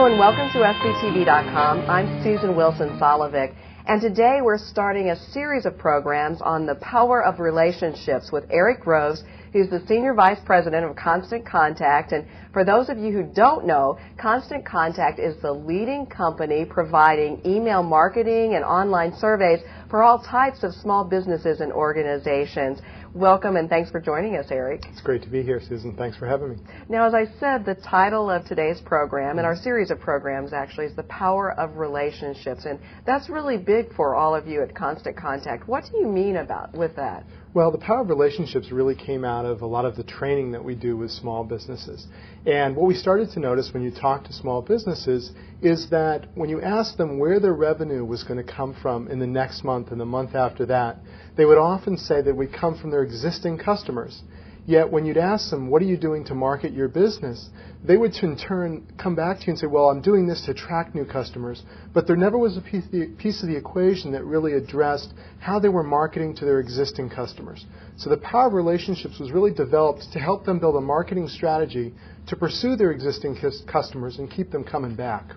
and welcome to SBTV.com. I'm Susan Wilson-Solovic, and today we're starting a series of programs on the power of relationships with Eric Groves, who's the Senior Vice President of Constant Contact. And for those of you who don't know, Constant Contact is the leading company providing email marketing and online surveys for all types of small businesses and organizations. Welcome, and thanks for joining us, Eric. It's great to be here, Susan. Thanks for having me. Now, as I said, the title of today's program, and our series of programs actually, is The Power of Relationships, and that's really big for all of you at Constant Contact. What do you mean with that? Well, the power of relationships really came out of a lot of the training that we do with small businesses. And what we started to notice when you talk to small businesses is that when you ask them where their revenue was going to come from in the next month and the month after that, they would often say that it would come from their existing customers. Yet when you'd ask them, what are you doing to market your business, they would in turn come back to you and say, well, I'm doing this to attract new customers. But there never was a piece of the equation that really addressed how they were marketing to their existing customers. So the power of relationships was really developed to help them build a marketing strategy to pursue their existing customers and keep them coming back.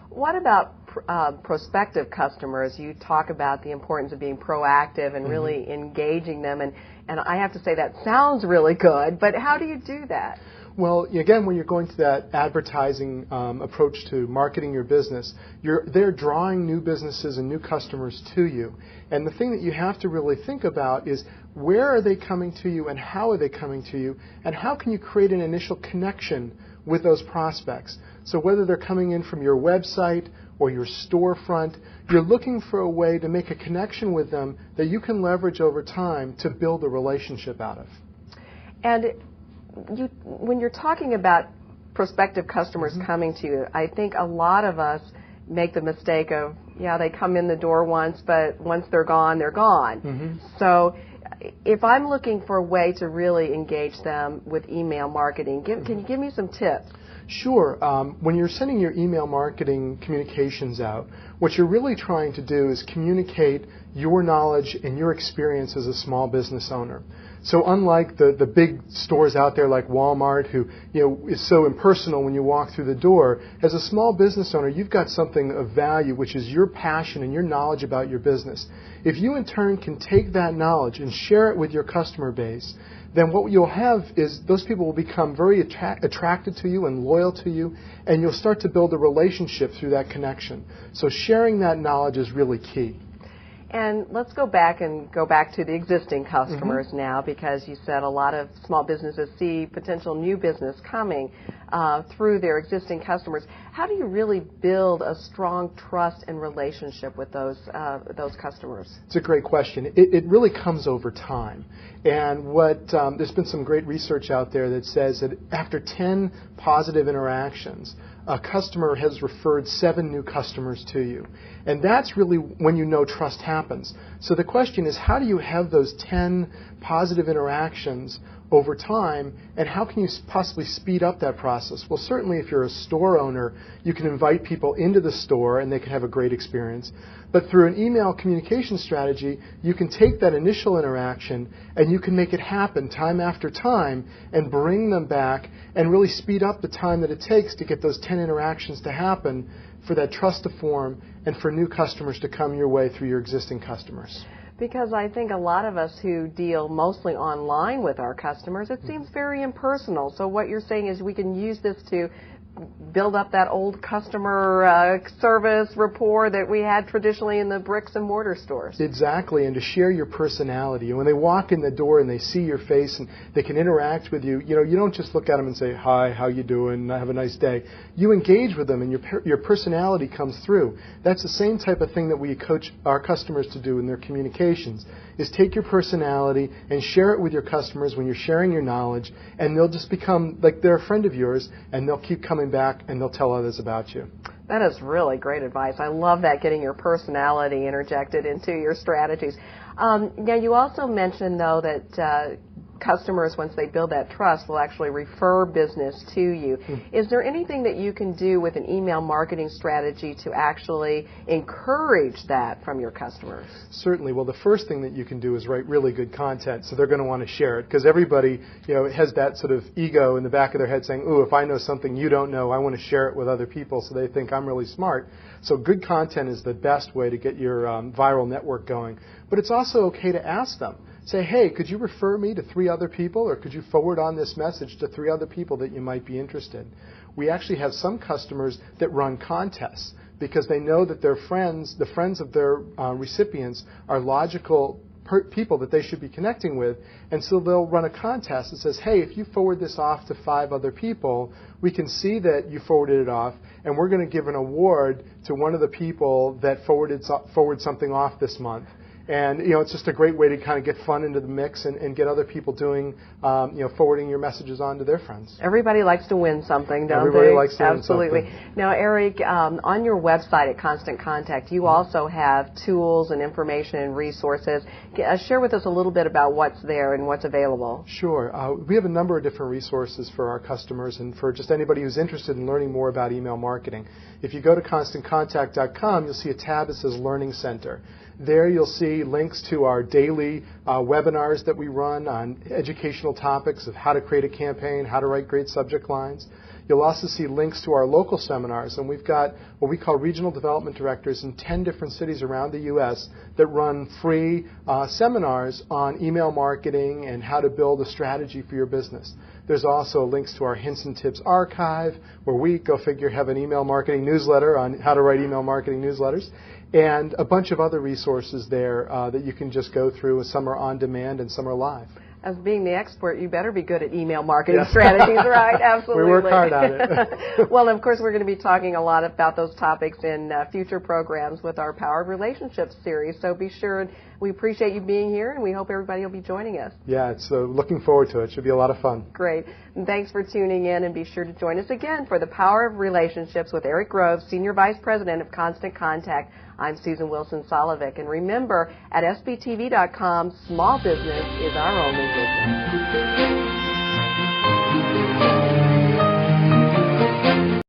What about prospective customers? You talk about the importance of being proactive and really engaging them, and I have to say that sounds really good, but how do you do that? Well, again, when you're going to that advertising approach to marketing your business, they're drawing new businesses and new customers to you. And the thing that you have to really think about is where are they coming to you and how are they coming to you, and how can you create an initial connection with those prospects? So whether they're coming in from your website or your storefront, you're looking for a way to make a connection with them that you can leverage over time to build a relationship out of. And when you're talking about prospective customers coming to you, I think a lot of us make the mistake of, they come in the door once, but once they're gone, they're gone. So if I'm looking for a way to really engage them with email marketing, can you give me some tips? Sure. When you're sending your email marketing communications out, what you're really trying to do is communicate your knowledge and your experience as a small business owner. So unlike the big stores out there like Walmart, who is so impersonal when you walk through the door, as a small business owner, you've got something of value, which is your passion and your knowledge about your business. If you in turn can take that knowledge and share it with your customer base, then what you'll have is those people will become very attracted to you and loyal to you, and you'll start to build a relationship through that connection. So sharing that knowledge is really key. And let's go back to the existing customers now, because you said a lot of small businesses see potential new business coming through their existing customers. How do you really build a strong trust and relationship with those customers? It's a great question. It really comes over time. And there's been some great research out there that says that after 10 positive interactions, a customer has referred 7 new customers to you. And that's really when you know trust happens. So the question is, how do you have those 10 positive interactions over time, and how can you possibly speed up that process? Well, certainly if you're a store owner, you can invite people into the store and they can have a great experience. But through an email communication strategy, you can take that initial interaction and you can make it happen time after time and bring them back and really speed up the time that it takes to get those 10 interactions to happen, for that trust to form and for new customers to come your way through your existing customers. Because I think a lot of us who deal mostly online with our customers, it seems very impersonal. So what you're saying is we can use this to build up that old customer service rapport that we had traditionally in the bricks and mortar stores. Exactly, and to share your personality. And when they walk in the door and they see your face and they can interact with you, you don't just look at them and say, hi, how you doing, have a nice day. You engage with them and your personality comes through. That's the same type of thing that we coach our customers to do in their communications, is take your personality and share it with your customers when you're sharing your knowledge, and they'll just become like they're a friend of yours, and they'll keep coming back and they'll tell others about you. That is really great advice. I love that, getting your personality interjected into your strategies. Now, you also mentioned, though, that customers, once they build that trust, will actually refer business to you. Is there anything that you can do with an email marketing strategy to actually encourage that from your customers? Certainly. Well, the first thing that you can do is write really good content, so they're going to want to share it, because everybody, has that sort of ego in the back of their head saying, "Ooh, if I know something you don't know, I want to share it with other people so they think I'm really smart." So good content is the best way to get your viral network going. But it's also okay to ask them. Say, "Hey, could you refer me to 3 other people, or could you forward on this message to 3 other people that you might be interested?" We actually have some customers that run contests because they know that their friends, the friends of their recipients, are logical people that they should be connecting with, and so they'll run a contest that says, "Hey, if you forward this off to 5 other people, we can see that you forwarded it off, and we're going to give an award to one of the people that forwarded something off this month." And it's just a great way to kind of get fun into the mix and get other people doing, forwarding your messages on to their friends. Everybody likes to win something, don't Everybody they? likes to Absolutely. win something. Now, Eric, on your website at Constant Contact, you also have tools and information and resources. Share with us a little bit about what's there and what's available. Sure. We have a number of different resources for our customers and for just anybody who's interested in learning more about email marketing. If you go to ConstantContact.com, you'll see a tab that says Learning Center. There you'll see links to our daily webinars that we run on educational topics of how to create a campaign, how to write great subject lines. You'll also see links to our local seminars, and we've got what we call regional development directors in 10 different cities around the U.S. that run free seminars on email marketing and how to build a strategy for your business. There's also links to our Hints and Tips archive, where we, go figure, have an email marketing newsletter on how to write email marketing newsletters, and a bunch of other resources there that you can just go through. Some are on demand and some are live. As being the expert, you better be good at email marketing strategies, right? Absolutely. We work hard on it. Well, of course, we're going to be talking a lot about those topics in future programs with our Power of Relationships series. So be sure, we appreciate you being here, and we hope everybody will be joining us. Yeah, it's looking forward to it. Should be a lot of fun. Great. And thanks for tuning in, and be sure to join us again for the Power of Relationships with Eric Groves, Senior Vice President of Constant Contact. I'm Susan Wilson Solovic, and remember, at SBTV.com, small business is our only business.